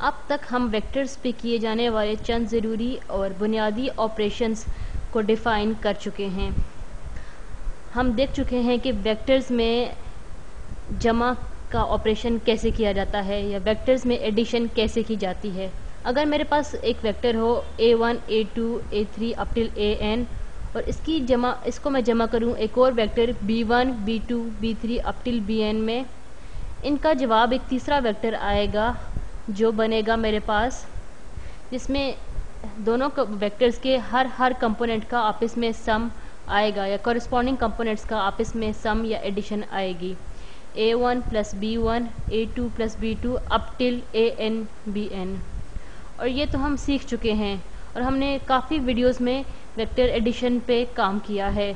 अब तक हम वेक्टर्स पे किए जाने वाले चंद ज़रूरी और बुनियादी ऑपरेशंस को डिफ़ाइन कर चुके हैं। हम देख चुके हैं कि वेक्टर्स में जमा का ऑपरेशन कैसे किया जाता है या वेक्टर्स में एडिशन कैसे की जाती है। अगर मेरे पास एक वेक्टर हो a1, a2, a3 up till an और इसको मैं जमा करूं एक और vector b1, b2, b3 up till bn में, इनका जवाब एक तीसरा वेक्टर आएगा जो बनेगा मेरे पास, जिसमें दोनों वेक्टर्स के हर कंपोनेंट का आपस में सम आएगा या कॉरस्पॉन्डिंग कंपोनेंट्स का आपस में सम या एडिशन आएगी। a1 plus b1, a2 plus b2 up till an bn। और ये तो हम सीख चुके हैं और हमने काफ़ी वीडियोस में वेक्टर एडिशन पे काम किया है।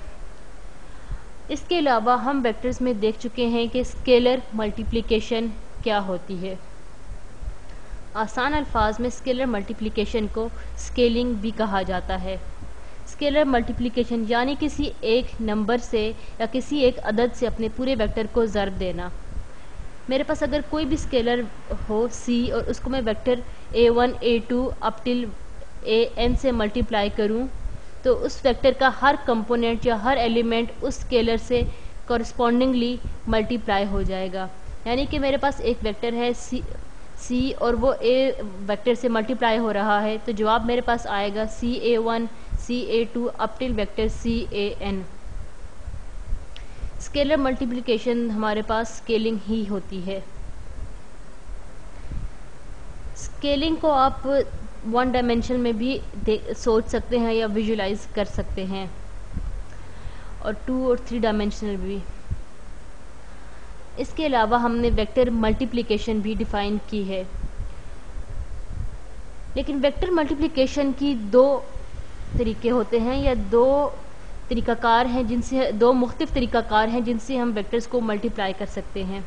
इसके अलावा हम वेक्टर्स में देख चुके हैं कि स्केलर मल्टीप्लिकेशन क्या होती है। आसान अल्फाज में स्केलर मल्टीप्लिकेशन को स्केलिंग भी कहा जाता है। स्केलर मल्टीप्लिकेशन यानी किसी एक नंबर से या किसी एक अदद से अपने पूरे वेक्टर को ज़र्ब देना। मेरे पास अगर कोई भी स्केलर हो c और उसको मैं vector a1, a2 up till an से मल्टीप्लाई करूं, तो उस वेक्टर का हर कंपोनेंट या हर एलिमेंट उस स्केलर से कॉरस्पॉन्डिंगली मल्टीप्लाई हो जाएगा। यानी कि मेरे पास एक वेक्टर है c और वो a वेक्टर से मल्टीप्लाई हो रहा है, तो जवाब मेरे पास आएगा ca1, ca2 up till vector can। Scalar multiplication हमारे पास स्केलिंग ही होती है। स्केलिंग को आप वन डायमेंशन में भी सोच सकते हैं या विजुलाइज कर सकते हैं, और 2 और 3 डायमेंशनल भी। इसके अलावा हमने वेक्टर मल्टीप्लिकेशन भी डिफाइन की है। लेकिन वेक्टर मल्टीप्लिकेशन की 2 तरीके होते हैं या 2 तरीकाकार हैं, जिनसे 2 मुख्तलिफ तरीकाकार हैं जिनसे हम वेक्टर्स को मल्टीप्लाई कर सकते हैं।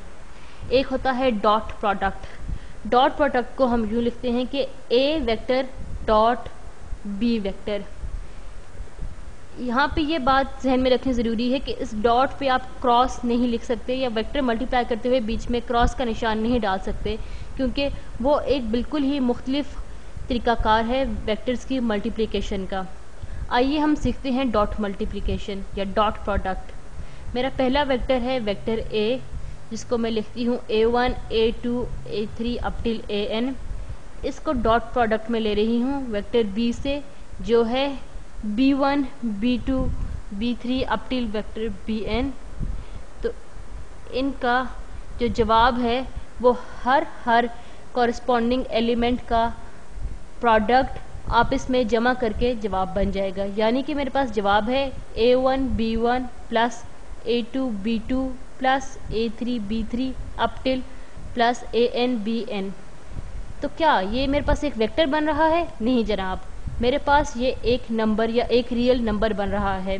एक होता है डॉट प्रोडक्ट। डॉट प्रोडक्ट को हम यूँ लिखते हैं कि a vector dot b vector. यहाँ पे ये बात जहन में रखनी ज़रूरी है कि इस डॉट पे आप क्रॉस नहीं लिख सकते या वेक्टर मल्टीप्लाई करते हुए बीच में क्रॉस का निशान नहीं डाल सकते, क्योंकि वो एक बिल्कुल ही मुख्तलिफ तरीकाकार है वेक्टर्स की मल्टीप्लिकेशन का। आइए हम सीखते हैं डॉट मल्टीप्लिकेशन या डॉट प्रोडक्ट। मेरा पहला वेक्टर है वेक्टर a, जिसको मैं लिखती हूँ a1, a2, a3 up till an। इसको डॉट प्रोडक्ट में ले रही हूँ वेक्टर b से, जो है b1, b2, b3 up till vector bn। तो इनका जो जवाब है वो हर कॉरस्पॉन्डिंग एलिमेंट का प्रोडक्ट आप इसमें जमा करके जवाब बन जाएगा। यानी कि मेरे पास जवाब है a1 b1 plus a2 b2 plus a3 b3 up till plus an bn। तो क्या ये मेरे पास एक वेक्टर बन रहा है? नहीं जनाब, मेरे पास ये एक नंबर या एक रियल नंबर बन रहा है।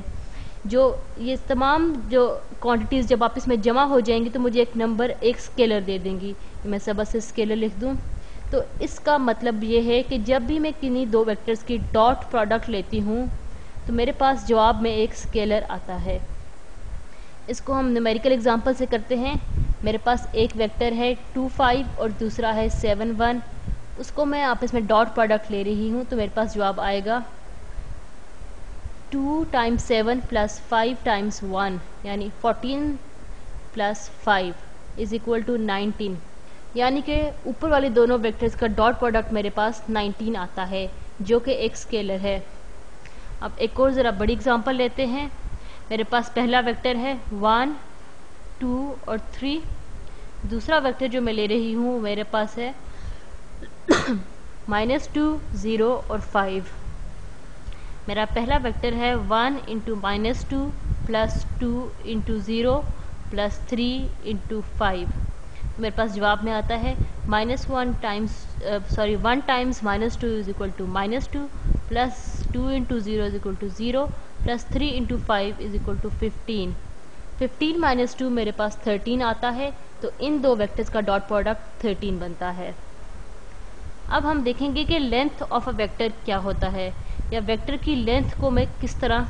जो ये तमाम जो क्वांटिटीज़ जब आपस में जमा हो जाएंगी तो मुझे एक नंबर, एक स्केलर दे देंगी। मैं सब से स्केलर लिख दूँ, तो इसका मतलब ये है कि जब भी मैं किन्हीं 2 वेक्टर्स की डॉट प्रोडक्ट लेती हूँ तो मेरे पास जवाब में एक स्केलर आता है। इसको हम न्यूमेरिकल एग्जांपल से करते हैं। मेरे पास एक वेक्टर है 2, 5 और दूसरा है 7, 1। उसको मैं आपस में डॉट प्रोडक्ट ले रही हूँ, तो मेरे पास जवाब आएगा 2 टाइम्स 7 प्लस 5 टाइम्स 1, यानी 14 प्लस 5 इज इक्वल टू 19। यानी कि ऊपर वाले दोनों वेक्टर्स का डॉट प्रोडक्ट मेरे पास 19 आता है, जो कि एक स्केलर है। अब एक और ज़रा बड़ी एग्जांपल लेते हैं। मेरे पास पहला वेक्टर है 1, 2 और 3। दूसरा वेक्टर जो मैं ले रही हूँ मेरे पास है -2, 0 और 5। मेरा पहला वेक्टर है 1 into -2 plus 2 into 0 plus 3 into 5। मेरे पास जवाब में आता है 1 times -2 is equal to -2 plus 2 into 0 is equal to 0 plus 3 into 5 is equal to 15। 15 minus 2 मेरे पास 13 आता है, तो इन 2 वेक्टर्स का डॉट प्रोडक्ट 13 बनता है। अब हम देखेंगे कि लेंथ ऑफ अ वेक्टर क्या होता है, या वेक्टर की लेंथ को मैं किस तरह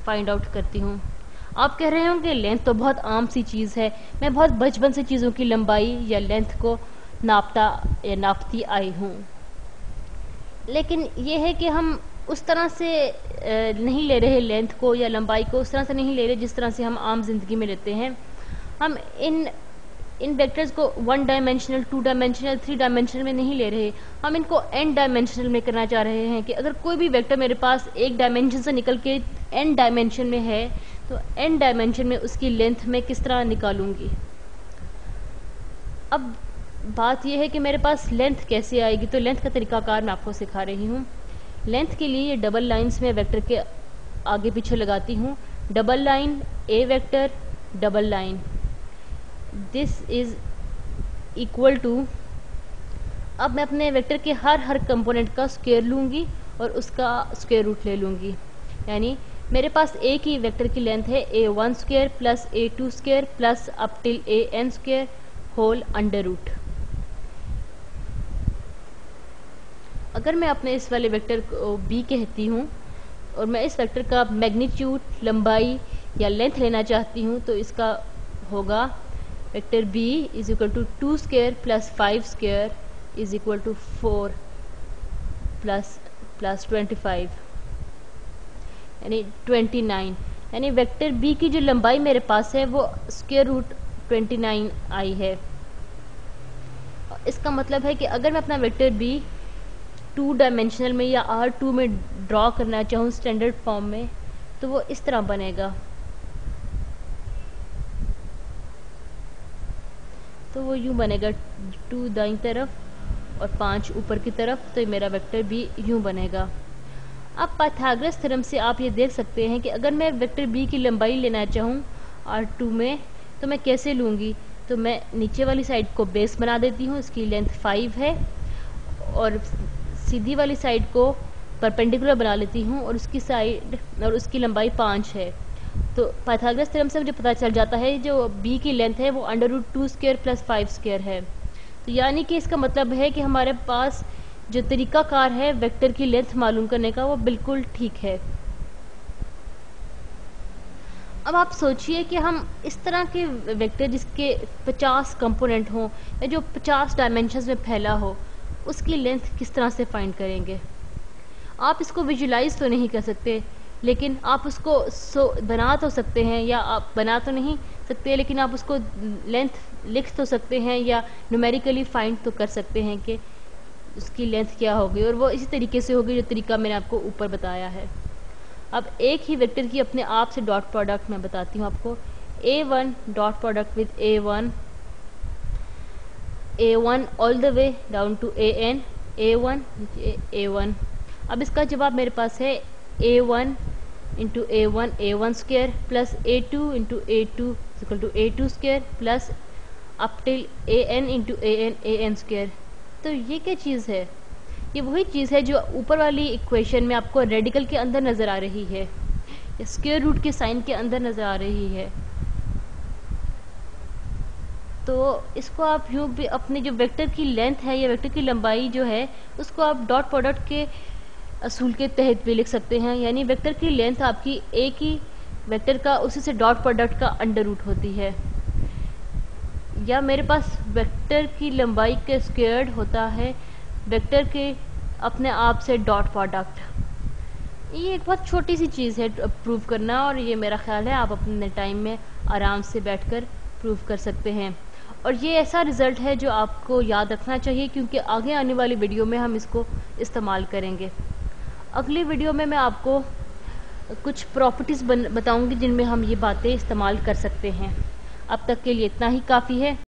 फाइंड आउट करती हूँ। आप कह रहे होंगे लेंथ तो बहुत आम सी चीज़ है, मैं बहुत बचपन से चीज़ों की लंबाई या लेंथ को नापता या नापती आई हूँ। लेकिन ये है कि हम उस तरह से नहीं ले रहे लेंथ को या लंबाई को, उस तरह से नहीं ले रहे जिस तरह से हम आम जिंदगी में लेते हैं। हम इन वेक्टर्स को 1 डायमेंशनल, 2 डायमेंशनल, 3 डायमेंशनल में नहीं ले रहे, हम इनको n डायमेंशनल में करना चाह रहे हैं कि अगर कोई भी वेक्टर मेरे पास एक डायमेंशन से निकल के n डायमेंशन में है तो n डायमेंशन में उसकी लेंथ में किस तरह निकालूंगी। अब बात यह है कि मेरे पास लेंथ कैसे आएगी, तो लेंथ का तरीकाकार मैं आपको सिखा रही हूँ। लेंथ के लिए ये डबल लाइंस में वेक्टर के आगे पीछे लगाती हूँ। Double line, A vector, double line, this is equal to, अब मैं अपने वेक्टर के हर कंपोनेंट का स्क्वायर लूँगी और उसका स्क्वायर रूट ले लूँगी। यानी मेरे पास एक ही वेक्टर की लेंथ है a1 square plus a2 square plus up till an square whole under root. अगर मैं अपने इस वाले वेक्टर को b कहती हूँ और मैं इस वेक्टर का मैग्नीट्यूड, लंबाई या लेंथ लेना चाहती हूँ तो इसका होगा vector b is equal to 2 square plus 5 square is equal to 4 plus 25 यानी 29। यानी वेक्टर b की जो लंबाई मेरे पास है वो स्क्वायर रूट 29 आई है। इसका मतलब है कि अगर मैं अपना वेक्टर b 2 डायमेंशनल में या R2 में ड्रॉ करना चाहूँ स्टैंडर्ड फॉर्म में तो वो इस तरह बनेगा। तो वो यूं बनेगा, 2 दाईं तरफ और 5 ऊपर की तरफ, तो मेरा वेक्टर b यूं बनेगा। अब पाइथागोरस थ्योरम से आप ये देख सकते हैं कि अगर मैं वेक्टर b की लंबाई लेना चाहूँ R2 में तो मैं कैसे लूँगी। तो मैं नीचे वाली साइड को बेस बना देती हूँ, इसकी लेंथ 5 है, और सीधी वाली साइड को परपेंडिकुलर बना लेती हूँ और उसकी साइड और उसकी लंबाई 5 है। तो पाइथागोरस थ्योरम से मुझे पता चल जाता है जो b की लेंथ है वो under root 2 square plus 5 square है। तो यानी कि इसका मतलब है कि हमारे पास जो तरीकाकार है वेक्टर की लेंथ मालूम करने का वो बिल्कुल ठीक है। अब आप सोचिए कि हम इस तरह के वेक्टर जिसके 50 कंपोनेंट हों या जो 50 डायमेंशंस में फैला हो उसकी लेंथ किस तरह से फाइंड करेंगे। आप इसको विजुलाइज तो नहीं कर सकते, लेकिन आप उसको बना तो सकते हैं, या आप बना तो नहीं सकते लेकिन आप उसको लेंथ लिख तो सकते हैं या न्यूमेरिकली फाइंड तो कर सकते हैं कि उसकी लेंथ क्या होगी, और वो इसी तरीके से होगी जो तरीका मैंने आपको ऊपर बताया है। अब एक ही वेक्टर की अपने आप से डॉट प्रोडक्ट मैं बताती हूँ आपको। a1 dot product with a1 all the way down to an, a1। अब इसका जवाब मेरे पास है a1 into a1 square plus a2 into a2 equal to a2 square plus up till an into an square. तो ये क्या चीज़ है? ये वही चीज़ है जो ऊपर वाली इक्वेशन में आपको रेडिकल के अंदर नज़र आ रही है, स्क्वायर रूट के साइन के अंदर नज़र आ रही है। तो इसको आप यूँ भी अपने जो वेक्टर की लेंथ है या वेक्टर की लंबाई जो है उसको आप डॉट प्रोडक्ट के असूल के तहत भी लिख सकते हैं। यानी वेक्टर की लेंथ आपकी एक ही वेक्टर का उसी से डॉट प्रोडक्ट का अंडर रूट होती है, या मेरे पास वेक्टर की लंबाई के स्क्वायर्ड होता है वेक्टर के अपने आप से डॉट प्रोडक्ट। ये एक बहुत छोटी सी चीज़ है प्रूव करना, और ये मेरा ख्याल है आप अपने टाइम में आराम से बैठकर प्रूव कर सकते हैं। और ये ऐसा रिज़ल्ट है जो आपको याद रखना चाहिए, क्योंकि आगे आने वाली वीडियो में हम इसको इस्तेमाल करेंगे। अगली वीडियो में मैं आपको कुछ प्रॉपर्टीज़ बताऊंगी जिनमें हम ये बातें इस्तेमाल कर सकते हैं। अब तक के लिए इतना ही काफ़ी है।